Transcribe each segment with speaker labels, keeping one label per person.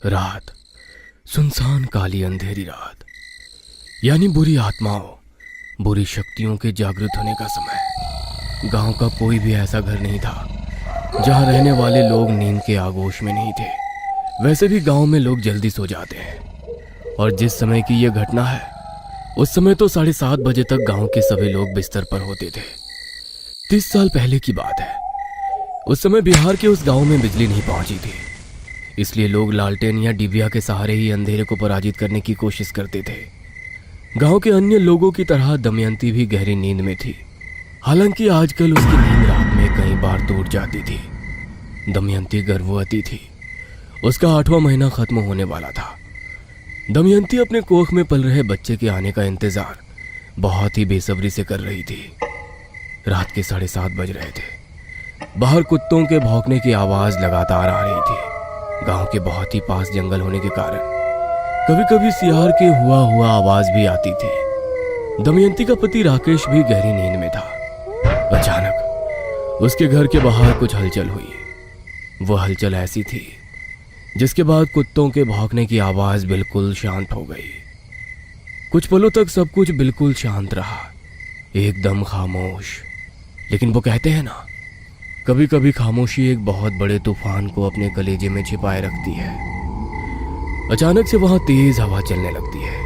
Speaker 1: रात, सुनसान काली अंधेरी रात, यानी बुरी आत्माओं, बुरी शक्तियों के जागृत होने का समय। गांव का कोई भी ऐसा घर नहीं था जहां रहने वाले लोग नींद के आगोश में नहीं थे। वैसे भी गांव में लोग जल्दी सो जाते हैं, और जिस समय की यह घटना है उस समय तो 7:30 बजे तक गांव के सभी लोग बिस्तर पर होते थे। 30 साल पहले की बात है। उस समय बिहार के उस गांव में बिजली नहीं पहुंची थी, इसलिए लोग लालटेन या डिबिया के सहारे ही अंधेरे को पराजित करने की कोशिश करते थे। गांव के अन्य लोगों की तरह दमयंती भी गहरी नींद में थी। हालांकि आजकल उसकी नींद रात में कई बार टूट जाती थी। दमयंती गर्भवती थी। उसका 8वां महीना खत्म होने वाला था। दमयंती अपने कोख में पल रहे बच्चे के आने का इंतजार बहुत ही बेसब्री से कर रही थी। रात के 7:30 बज रहे थे। बाहर कुत्तों के भौंकने की आवाज लगातार आ रही थी। गांव के बहुत ही पास जंगल होने के कारण कभी कभी सियार के हुआ आवाज भी आती थी। दमयंती का पति राकेश भी गहरी नींद में था। अचानक उसके घर के बाहर कुछ हलचल हुई। वह हलचल ऐसी थी जिसके बाद कुत्तों के भौंकने की आवाज बिल्कुल शांत हो गई। कुछ पलों तक सब कुछ बिल्कुल शांत रहा, एकदम खामोश। लेकिन वो कहते हैं ना, कभी कभी खामोशी एक बहुत बड़े तूफान को अपने कलेजे में छिपाए रखती है। अचानक से वहां तेज हवा चलने लगती है।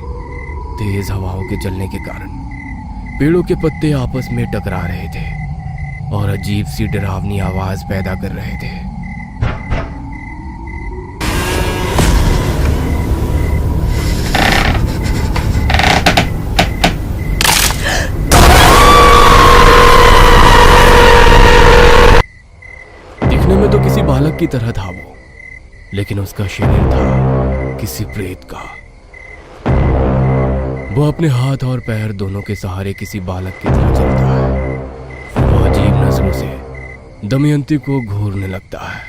Speaker 1: तेज हवाओं के चलने के कारण पेड़ों के पत्ते आपस में टकरा रहे थे और अजीब सी डरावनी आवाज पैदा कर रहे थे। दिखने में तो किसी बालक की तरह था वो, लेकिन उसका शरीर था किसी प्रेत का। वो अपने हाथ और पैर दोनों के सहारे किसी बालक की तरह चलता है। वो अजीब नजरों से दमयंती को घूरने लगता है।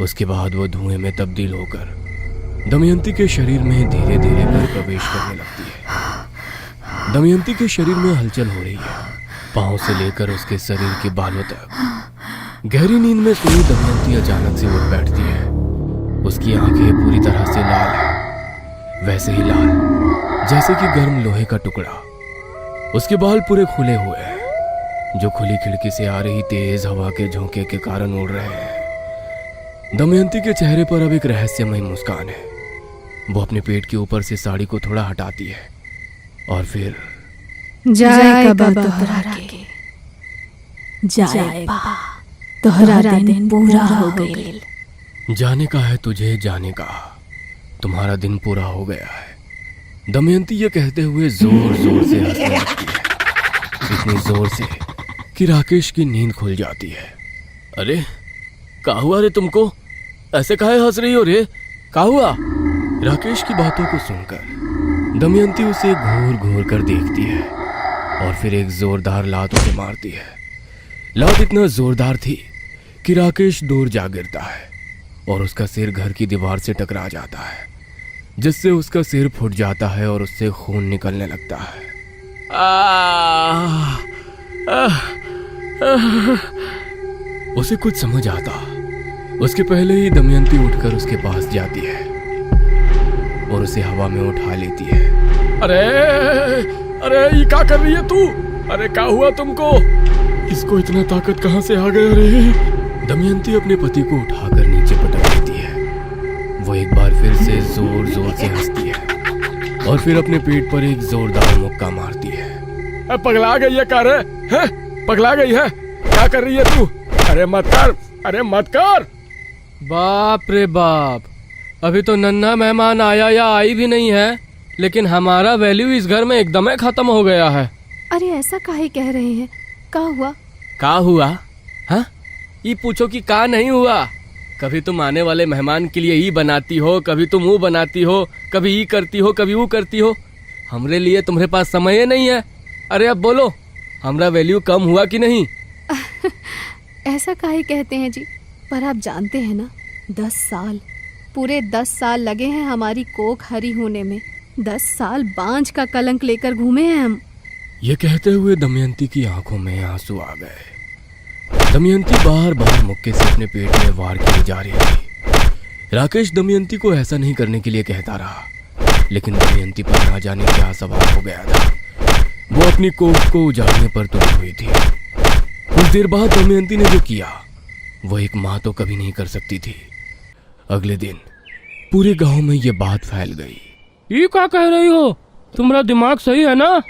Speaker 1: उसके बाद वो धुएं में तब्दील होकर दमयंती के शरीर में धीरे धीरे कर प्रवेश करने लगती है। दमयंती के शरीर में हलचल हो रही है, पांव से लेकर उसके शरीर के बालों तक। गहरी नींद में सोई दमयंती अचानक से उठ बैठती है। उसकी आंखें पूरी तरह से लाल हैं, वैसे ही लाल जैसे कि गर्म लोहे का टुकड़ा। उसके बाल पूरे खुले हुए हैं, जो खुली खिड़की से आ रही तेज हवा के झोंके के कारण उड़ रहे हैं। दमयंती के चेहरे पर अब एक रहस्यमय मुस्कान है। वो अपने पेट के ऊपर से साड़ी को थोड़ा हटाती है और फिर
Speaker 2: जाएगा तोहरा के, जाएगा तोहरा दिन पूरा हो गईल।
Speaker 1: जाने का है तुझे, जाने का, तुम्हारा दिन पूरा हो गया है। दमयंती ये कहते हुए जोर जोर से हंसने लगती है, इतनी जोर से कि राकेश की नींद खुल जाती है। अरे क्या हुआ रे तुमको? ऐसे काहे हंस रही हो रे? क्या हुआ? राकेश की बातों को सुनकर दमयंती उसे घूर घूर कर देखती है और फिर एक जोरदार लात उसे मारती है। लात इतना जोरदार थी कि राकेश दूर जा गिरता है और उसका सिर घर की दीवार से टकरा जाता है, जिससे उसका सिर फूट जाता है और उससे खून निकलने लगता है। उसे कुछ समझ आता उसके पहले ही दमयंती उठकर उसके पास जाती है और उसे हवा में उठा लेती है।
Speaker 3: अरे अरे ये क्या कर रही है तू? अरे क्या हुआ तुमको? इसको इतना ताकत कहां से आ गया रे?
Speaker 1: दमयंती अपने पति को उठाकर नीचे पटक देती है। वो एक बार फिर से जोर जोर से हंसती है और फिर अपने पेट पर एक जोरदार मुक्का मारती है।
Speaker 3: पगला गई है क्या रे? हैं? पगला गई है? क्या कर रही है तू? अरे मत कर, अरे मत कर।
Speaker 4: बाप रे बाप, अभी तो नन्हा मेहमान आया या आई भी नहीं है, लेकिन हमारा वैल्यू इस घर में एकदम खत्म हो गया है।
Speaker 2: अरे ऐसा काहे कह रहे हैं? क्या हुआ?
Speaker 4: का हुआ? हाँ, ये पूछो कि का नहीं हुआ। कभी तुम आने वाले मेहमान के लिए ही बनाती हो, कभी तुम वो बनाती हो, कभी ये करती हो, कभी वो करती हो। हमरे लिए तुम्हारे पास समय ही नहीं है। अरे अब बोलो, हमारा वैल्यू कम हुआ कि नहीं?
Speaker 2: ऐसा काहे कहते हैं जी? पर आप जानते हैं ना, 10 साल, पूरे 10 साल लगे हैं हमारी कोख हरी होने में। 10 साल बांझ का कलंक लेकर घूमे हैं हम।
Speaker 1: ये कहते हुए दमयंती की आंखों में आंसू आ गए। दमयंती बार बार मुक्के से अपने पेट में वार किए जा रही थी। राकेश दमयंती को ऐसा नहीं करने के लिए कहता रहा, लेकिन दमयंती पर ना जाने क्या सवार हो गया था। वो अपनी कोख को उजाड़ने पर तुली हुई थी। कुछ देर बाद दमयंती ने जो किया वो एक माँ तो कभी नहीं कर सकती थी। अगले दिन पूरे गांव में ये बात फैल गई।
Speaker 4: ये क्या कह रही हो? तुम्हारा दिमाग सही है ना?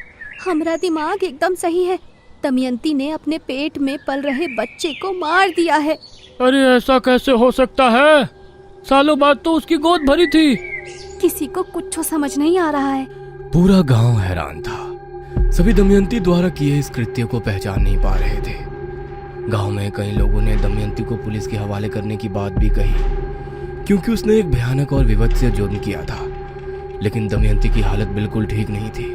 Speaker 2: हमारा दिमाग एकदम सही है। दमयंती ने अपने पेट में पल रहे बच्चे को मार दिया है।
Speaker 4: अरे ऐसा कैसे हो सकता है? सालों बाद तो उसकी गोद भरी थी।
Speaker 2: किसी को कुछ समझ नहीं आ रहा है।
Speaker 1: पूरा गांव हैरान था। सभी दमयंती द्वारा किए इस कृत्य को पहचान नहीं पा रहे थे। गांव में कई लोगों ने दमयंती को पुलिस के हवाले करने की बात भी कही, क्योंकि उसने एक भयानक और विभत्स जुर्म किया था। लेकिन दमयंती की हालत बिल्कुल ठीक नहीं थी।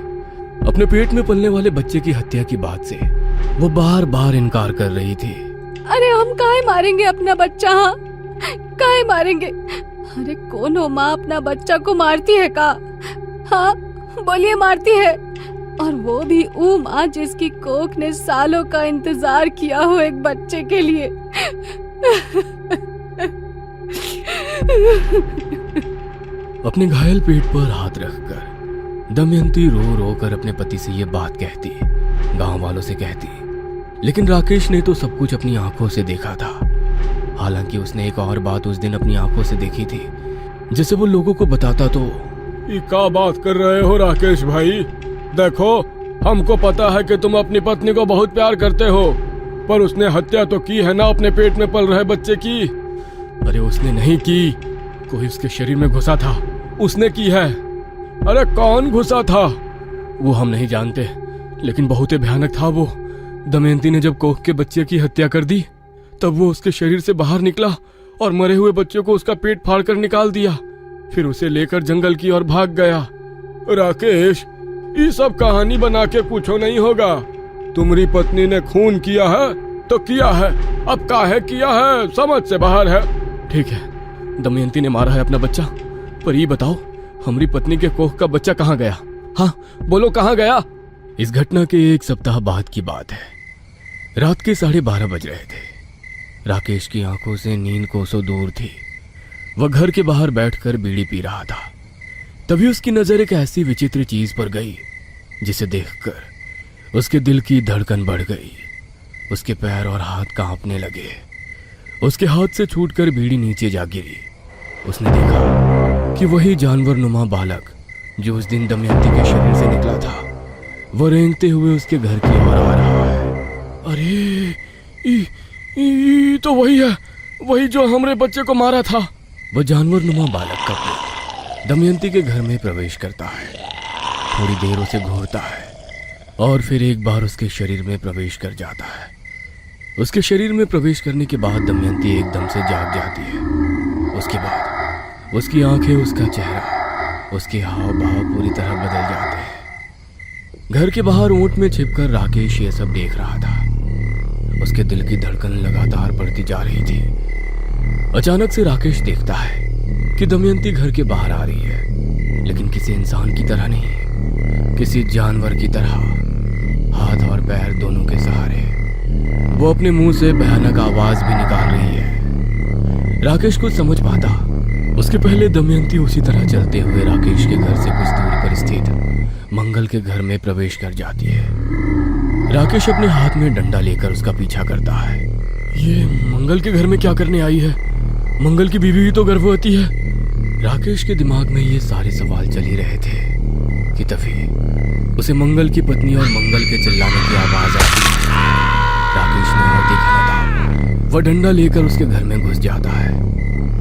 Speaker 1: अपने पेट में पलने वाले बच्चे की हत्या की बात से वो बार बार इनकार कर रही थी।
Speaker 2: अरे हम काहे मारेंगे अपना बच्चा? हाँ, काहे मारेंगे? अरे कौन हो माँ अपना बच्चा को मारती है का? हाँ बोलिए, मारती है। और वो भी वो माँ जिसकी कोख ने सालों का इंतजार किया हो एक बच्चे के लिए।
Speaker 1: अपने घायल पेट पर हाथ रखकर दमयंती रो रो कर अपने पति से ये बात कहती, गांव वालों से कहती। लेकिन राकेश ने तो सब कुछ अपनी आंखों से देखा था। हालांकि उसने एक और बात उस दिन अपनी आंखों से देखी थी, जिसे वो लोगों को बताता तो।
Speaker 3: ये क्या बात कर रहे हो राकेश भाई? देखो, हमको पता है कि तुम अपनी पत्नी को बहुत प्यार करते हो, पर उसने हत्या तो की है ना अपने पेट में पल रहे बच्चे की।
Speaker 1: अरे उसने नहीं की,
Speaker 3: कोई उसके शरीर में घुसा था, उसने की है। अरे कौन घुसा था?
Speaker 1: वो हम नहीं जानते, लेकिन बहुत ही भयानक था वो। दमयंती ने जब कोख के बच्चे की हत्या कर दी, तब वो उसके शरीर से बाहर निकला और मरे हुए बच्चे को उसका पेट फाड़कर निकाल दिया।
Speaker 3: फिर उसे लेकर जंगल की ओर भाग गया। राकेश, ये सब कहानी बना के कुछ नहीं होगा। तुम्हारी पत्नी ने खून किया है तो किया है, अब काहे किया है समझ से बाहर है।
Speaker 1: ठीक है, दमयंती ने मारा है अपना बच्चा, पर ये बताओ हमारी पत्नी के कोख का बच्चा कहाँ गया? हाँ बोलो, कहाँ गया? इस घटना के एक सप्ताह बाद की बात है। रात के 12:30 बज रहे थे। राकेश की आंखों से नींद कोसों दूर थी। वह घर के बाहर बैठकर बीड़ी पी रहा था। तभी उसकी नजर एक ऐसी विचित्र चीज पर गई जिसे देखकर उसके दिल की धड़कन बढ़ गई। उसके पैर और हाथ कांपने लगे। उसके हाथ से छूटकर बीड़ी नीचे जा गिरी। उसने देखा कि वही जानवर नुमा बालक जो उस दिन दमयंती के शरीर से निकला था, वह रेंगते हुए उसके घर की ओर आ रहा है।
Speaker 3: अरे ये तो वही है, वही जो हमरे बच्चे को मारा था।
Speaker 1: वह जानवर नुमा बालक का पुत्र दमयंती के घर में प्रवेश करता है। थोड़ी देर उसे घूरता है और फिर एक बार उसके शरीर में प्रवेश कर जाता है। उसके शरीर में प्रवेश करने के बाद दमयंती एकदम से जाग जाती है। उसके बाद उसकी आंखें, उसका चेहरा, उसके हाव भाव पूरी तरह बदल जाते हैं। घर के बाहर ऊंट में छिपकर राकेश ये सब देख रहा था। उसके दिल की धड़कन लगातार बढ़ती जा रही थी। अचानक से राकेश देखता है कि दमयंती घर के बाहर आ रही है, लेकिन किसी इंसान की तरह नहीं, किसी जानवर की तरह, हाथ और पैर दोनों के सहारे। वो अपने मुंह से भयानक आवाज भी निकाल रही है। राकेश कुछ समझ पाता उसके पहले दमयंती उसी तरह चलते हुए राकेश के घर से कुछ दूरी पर स्थित मंगल के घर में प्रवेश कर जाती है। राकेश अपने हाथ में डंडा लेकर उसका पीछा करता है।
Speaker 3: ये मंगल के घर में क्या करने आई है? मंगल की बीवी भी तो गर्भवती है।
Speaker 1: राकेश के दिमाग में ये सारे सवाल चल ही रहे थे कि तभी उसे मंगल की पत्नी और मंगल के चिल्लाने की आवाज आती है। राकेश ने और देखा न था। वह डंडा लेकर उसके घर में घुस जाता है।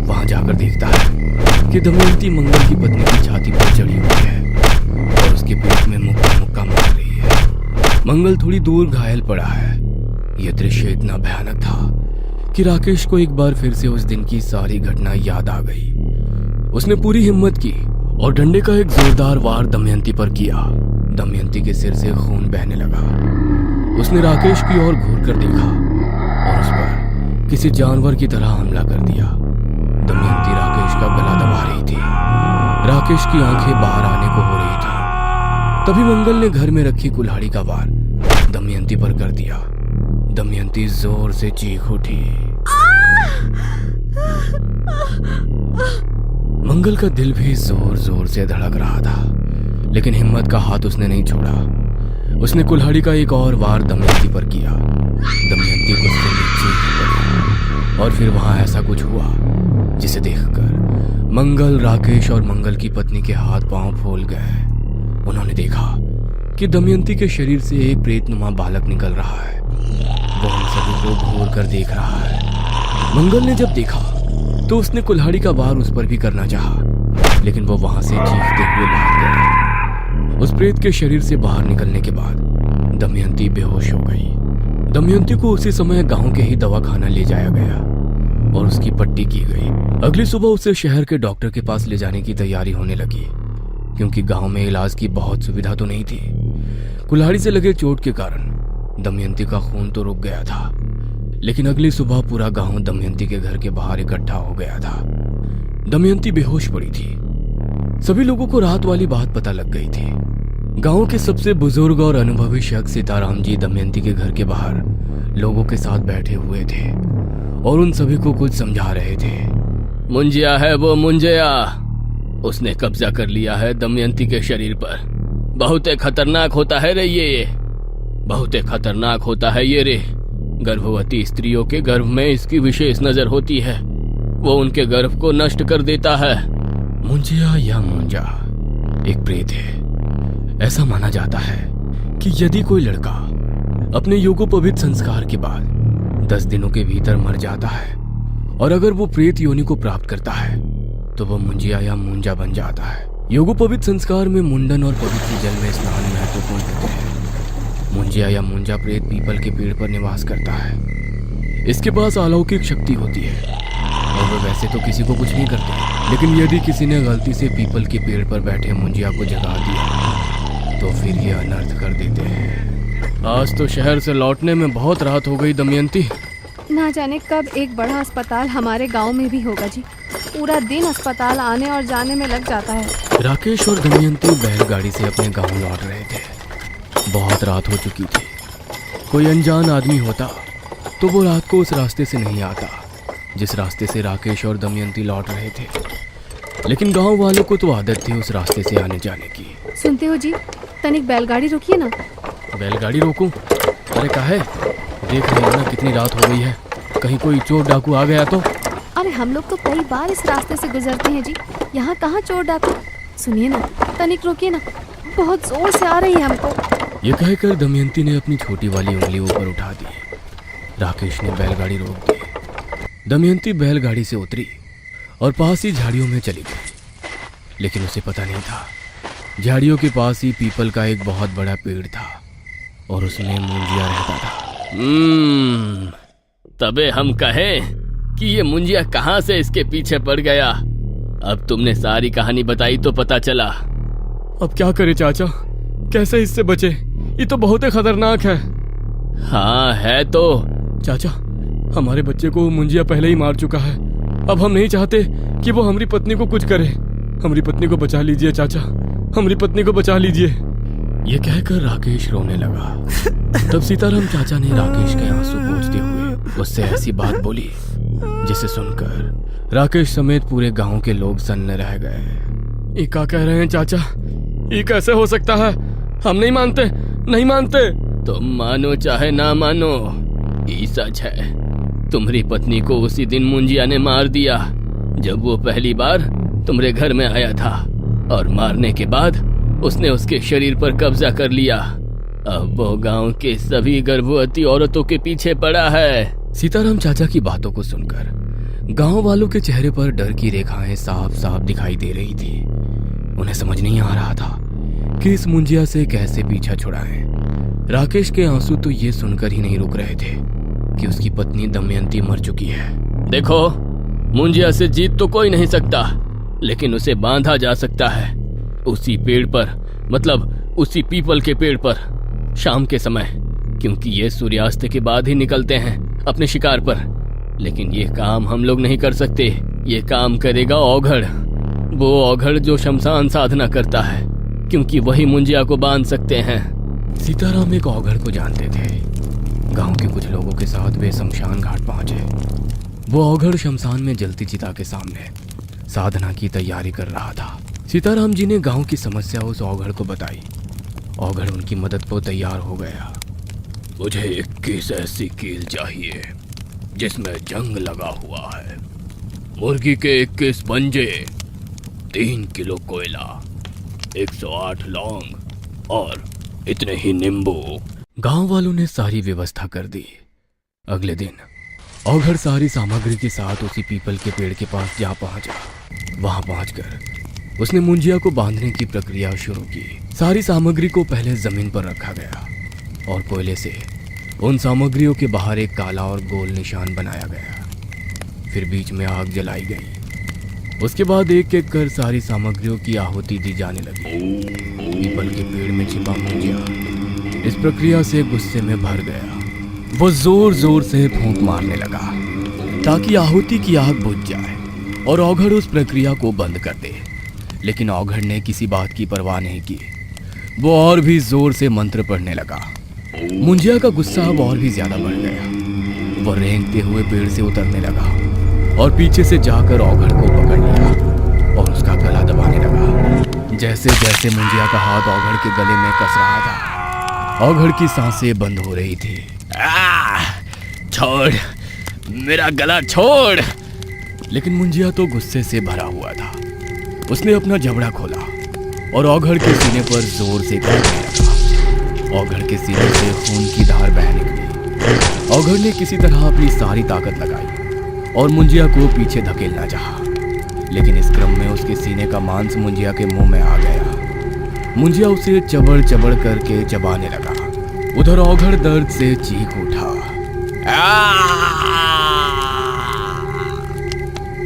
Speaker 1: वहां जाकर देखता है कि दमयंती मंगल की पत्नी की छाती पर चढ़ी हुई है और उसके पेट में मुक्का मुक्का मार रही है। मंगल थोड़ी दूर घायल पड़ा है। यह दृश्य इतना भयानक था कि राकेश को एक बार फिर से उस दिन की सारी घटना याद आ गई। उसने पूरी हिम्मत की और डंडे का एक जोरदार वार दमयंती पर किया। दमयंती के सिर से खून बहने लगा। उसने राकेश की ओर घूर कर देखा और उस पर किसी जानवर की तरह हमला कर दिया। दमयंती राकेश का गला दबा रही थी। राकेश की आंखें बाहर आने को हो रही थी। तभी मंगल ने घर में रखी कुल्हाड़ी का वार दमयंती पर कर दिया। दमयंती जोर से चीख उठी। मंगल का दिल भी जोर जोर से धड़क रहा था, लेकिन हिम्मत का हाथ उसने नहीं छोड़ा। उसने कुल्हाड़ी का एक और वार दमयंती पर किया। दमयंती गुस्से में चीख पड़ी और फिर वहां ऐसा कुछ हुआ जिसे देखकर मंगल, राकेश और मंगल की पत्नी के हाथ पांव फूल गए। उन्होंने देखा कि दमयंती के शरीर से एक प्रेतनुमा बालक निकल रहा है। वो उन सभी को घूर कर देख रहा है। मंगल ने जब देखा तो उसने कुल्हाड़ी का वार उस पर भी करना चाहा, लेकिन वो वहां से चीखते हुए भाग गया। उस प्रेत के शरीर से बाहर निकलने के बाद दमयंती बेहोश हो गई। दमयंती को उसी समय गांव के ही दवाखाना ले जाया गया और उसकी पट्टी की गई। अगली सुबह उसे शहर के डॉक्टर के पास ले जाने की तैयारी होने लगी, क्योंकि गांव में इलाज की बहुत सुविधा तो नहीं थी। कुल्हाड़ी से लगे चोट के कारण दमयंती का खून तो रुक गया था, लेकिन अगली सुबह पूरा गांव दमयंती के घर के बाहर इकट्ठा हो गया था। दमयंती बेहोश पड़ी थी। सभी लोगों को रात वाली बात पता लग गई थी। गांव के सबसे बुजुर्ग और अनुभवी शख्स सीताराम जी दमयंती के घर के बाहर लोगों के साथ बैठे हुए थे और उन सभी को कुछ समझा रहे थे।
Speaker 4: मुंजिया है वो मुंजिया, उसने कब्जा कर लिया है दमयंती के शरीर पर। बहुत खतरनाक होता है रे ये, बहुत खतरनाक होता है ये रे। गर्भवती स्त्रियों के गर्भ में इसकी विशेष नजर होती है, वो उनके गर्भ को नष्ट कर देता है।
Speaker 1: मुंजिया या मुंजा एक प्रेत है। ऐसा माना जाता है कि यदि कोई लड़का अपने योगोपवीत संस्कार के बाद 10 दिनों के भीतर मर जाता है और अगर वो प्रेत योनि को प्राप्त करता है तो वो मुंजिया या मुंजा बन जाता है। योगोपवीत संस्कार में मुंडन और पवित्र जल में स्नान महत्वपूर्ण होते हैं। मुंजिया या मुंजा प्रेत पीपल के पेड़ पर निवास करता है। इसके पास अलौकिक शक्ति होती है और वो वैसे तो किसी को कुछ नहीं करते, लेकिन यदि किसी ने गलती से पीपल के पेड़ पर बैठे मुंजिया को जगा दिया तो फिर ये अनर्थ कर देते हैं।
Speaker 4: आज तो शहर से लौटने में बहुत रात हो गई दमयंती।
Speaker 2: ना जाने कब एक बड़ा अस्पताल हमारे गांव में भी होगा जी। पूरा दिन अस्पताल आने और जाने में लग जाता है।
Speaker 1: राकेश और दमयंती बैलगाड़ी से अपने गांव लौट रहे थे। बहुत रात हो चुकी थी। कोई अनजान आदमी होता तो वो रात को उस रास्ते से नहीं आता जिस रास्ते से राकेश और दमयंती लौट रहे थे, लेकिन गांव वालों को तो आदत थी उस रास्ते से आने जाने की।
Speaker 2: सुनते हो जी, तनिक बैलगाड़ी रोकिए ना।
Speaker 1: बैलगाड़ी रोकूं? अरे काहे? देख रहे हो ना कितनी रात हो गई है, कहीं कोई चोर डाकू आ गया तो?
Speaker 2: अरे हम लोग तो कई बार इस रास्ते से गुजरते हैं जी, यहाँ कहाँ चोर डाकू। सुनिए ना, तनिक रोकिए ना, बहुत जोर से आ रही है हमको।
Speaker 1: ये कहकर दमयंती ने अपनी छोटी वाली उंगली ऊपर उठा दी। राकेश ने बैलगाड़ी रोक दी। दमयंती बैलगाड़ी से उतरी और पास ही झाड़ियों में चली गई, लेकिन उसे पता नहीं था झाड़ियों के पास ही पीपल का एक बहुत बड़ा पेड़ था और उसमें मुंजिया रहता था।
Speaker 4: तबे हम कहें कि ये मुंजिया कहाँ से इसके पीछे पड़ गया। अब तुमने सारी कहानी बताई तो पता चला।
Speaker 3: अब क्या करे चाचा, कैसे इससे बचे? ये तो बहुत ही खतरनाक है।
Speaker 4: हाँ है तो।
Speaker 3: चाचा, हमारे बच्चे को मुंजिया पहले ही मार चुका है। अब हम नहीं चाहते कि वो हमारी पत्नी को कुछ करे। हमारी पत्नी को बचा लीजिए चाचा, हमारी पत्नी को बचा लीजिए।
Speaker 1: ये कहकर राकेश रोने लगा। तब सीताराम चाचा ने राकेश के आंसू पोंछते हुए उससे ऐसी बात बोली जिसे सुनकर राकेश समेत पूरे गांव के लोग सन्न रह गए।
Speaker 3: ये क्या कह रहे हैं चाचा? ये कैसे हो सकता है? हम नहीं मानते, नहीं मानते।
Speaker 4: तुम मानो चाहे ना मानो, ये सच है। तुम्हारी पत्नी को उसी दिन मुंजिया ने मार दिया जब वो पहली बार तुम्हारे घर में आया था, और मारने के बाद उसने उसके शरीर पर कब्जा कर लिया। अब वो गांव के सभी गर्भवती औरतों के पीछे पड़ा है।
Speaker 1: सीताराम चाचा की बातों को सुनकर गांव वालों के चेहरे पर डर की रेखाएं साफ साफ दिखाई दे रही थी। उन्हें समझ नहीं आ रहा था कि इस मुंजिया से कैसे पीछा छुड़ाएं। राकेश के आंसू तो ये सुनकर ही नहीं रुक रहे थे कि उसकी पत्नी दमयंती मर चुकी है।
Speaker 4: देखो, मुंजिया से जीत तो कोई नहीं सकता, लेकिन उसे बांधा जा सकता है उसी पेड़ पर, मतलब उसी पीपल के पेड़ पर शाम के समय, क्योंकि ये सूर्यास्त के बाद ही निकलते हैं अपने शिकार पर। लेकिन ये काम हम लोग नहीं कर सकते। ये काम करेगा औघड़, वो औघड़ जो शमशान साधना करता है, क्योंकि वही मुंजिया को बांध सकते हैं।
Speaker 1: सीताराम एक औघड़ को जानते थे। गांव के कुछ लोगों के साथ वे शमशान घाट पहुंचे। वो औघड़ शमशान में जलती चिता के सामने साधना की तैयारी कर रहा था। सीताराम जी ने गांव की समस्या उस औघड़ को बताई। औघड़ उनकी मदद को तैयार हो गया। मुझे 21 ऐसी कील चाहिए जिसमें जंग लगा हुआ है, मुर्गी के 21 पंजे, 3 किलो कोयला, 108 लौंग और इतने ही नींबू। गांव वालों ने सारी व्यवस्था कर दी। अगले दिन औघड़ सारी सामग्री के साथ उसी पीपल के पेड़ के पास जा पहुंचा। वहां पहुंचकर उसने मुंजिया को बांधने की प्रक्रिया शुरू की। सारी सामग्री को पहले जमीन पर रखा गया और कोयले से उन सामग्रियों के बाहर एक काला और गोल निशान बनाया गया। फिर बीच में आग जलाई गई। उसके बाद एक एक कर सारी सामग्रियों की आहुति दी जाने लगी। पीपल के पेड़ में छिपा मुंजिया इस प्रक्रिया से गुस्से में भर गया। वो जोर जोर से फूंक मारने लगा ताकि आहुति की आग बुझ जाए और औघड़ उस प्रक्रिया को बंद कर दे। लेकिन औघड़ ने किसी बात की परवाह नहीं की। वो और भी जोर से मंत्र पढ़ने लगा। मुंजिया का गुस्सा अब और भी ज्यादा बढ़ गया। वो रेंगते हुए पेड़ से उतरने लगा और पीछे से जाकर औघड़ को पकड़ लिया और उसका गला दबाने लगा। जैसे जैसे मुंजिया का हाथ औघड़ के गले में कस रहा था, औघड़ की सांसें बंद हो रही थी। छोड़, मेरा गला छोड़। लेकिन मुंजिया तो गुस्से से भरा हुआ था। उसने अपना जबड़ा खोला और औघड़ के सीने पर जोर से काटने लगा। औघड़ के सीने से खून की धार बह निकली। औघड़ ने किसी तरह अपनी सारी ताकत लगाई और मुंजिया को पीछे धकेलना चाहा, लेकिन इस क्रम में उसके सीने का मांस मुंजिया के मुंह में आ गया। मुंजिया उसे चबड़ चबड़ करके चबाने लगा। उधर औघड़ दर्द से चीख उठा।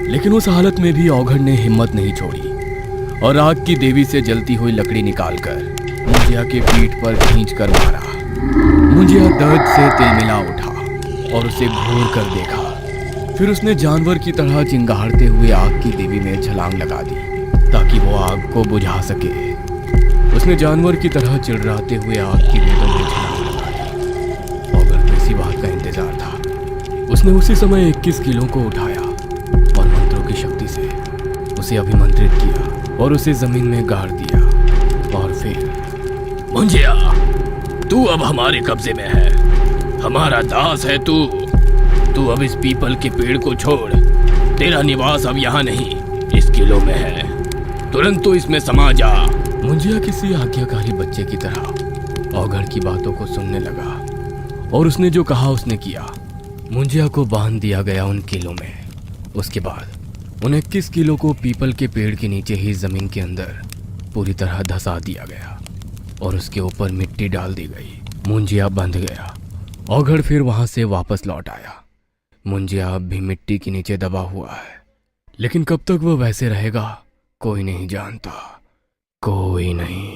Speaker 1: लेकिन उस हालत में भी औघड़ ने हिम्मत नहीं छोड़ी और आग की देवी से जलती हुई लकड़ी निकालकर मुंजिया के पीठ पर खींच कर मारा। मुंजिया दर्द से तिलमिला उठा और उसे घूर कर देखा। फिर उसने जानवर की तरह चिंगारते हुए आग की देवी में छलांग लगा दी ताकि वो आग को बुझा सके। उसने जानवर की तरह चिड़राते हुए आग की वेदों में छलांग लगा दी। औघड़ को इसी बात का इंतजार था। उसने उसी समय 21 किलो को उठाया और मंत्रों की शक्ति से उसे अभिमंत्रित किया और उसे जमीन में गाड़ दिया। और फिर मुंजिया, तू अब हमारे कब्जे में है, हमारा दास है तू। तू अब इस पीपल के पेड़ को छोड़। तेरा निवास अब यहाँ नहीं, इस किलो में है। तुरंत तो इसमें समा जा। मुंजिया किसी आज्ञाकारी बच्चे की तरह औघड़ की बातों को सुनने लगा और उसने जो कहा उसने किया। मुंजिया को बांध दिया गया उन किलों में। उसके बाद उन 21 किलो को पीपल के पेड़ के नीचे ही जमीन के अंदर पूरी तरह धंसा दिया गया और उसके ऊपर मिट्टी डाल दी गई। मुंजिया बंध गया। औघड़ फिर वहां से वापस लौट आया। मुंजिया अब भी मिट्टी के नीचे दबा हुआ है, लेकिन कब तक वो वैसे रहेगा कोई नहीं जानता, कोई नहीं।